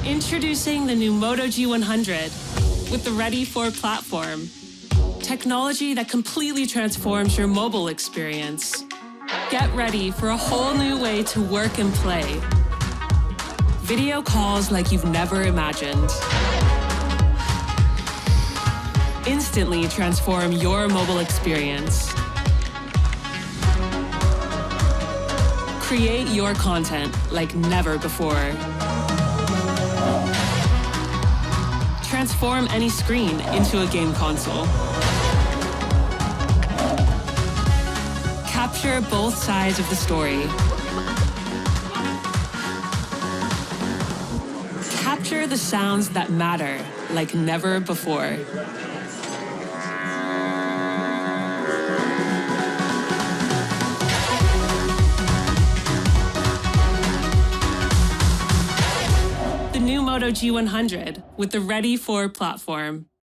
Introducing the new Moto G100 with the Ready For platform. Technology that completely transforms your mobile experience. Get ready for a whole new way to work and play. Video calls like you've never imagined. Instantly transform your mobile experience. Create your content like never before. Transform any screen into a game console. Capture both sides of the story. Capture the sounds that matter like never before. The new Moto G100 with the Ready For platform.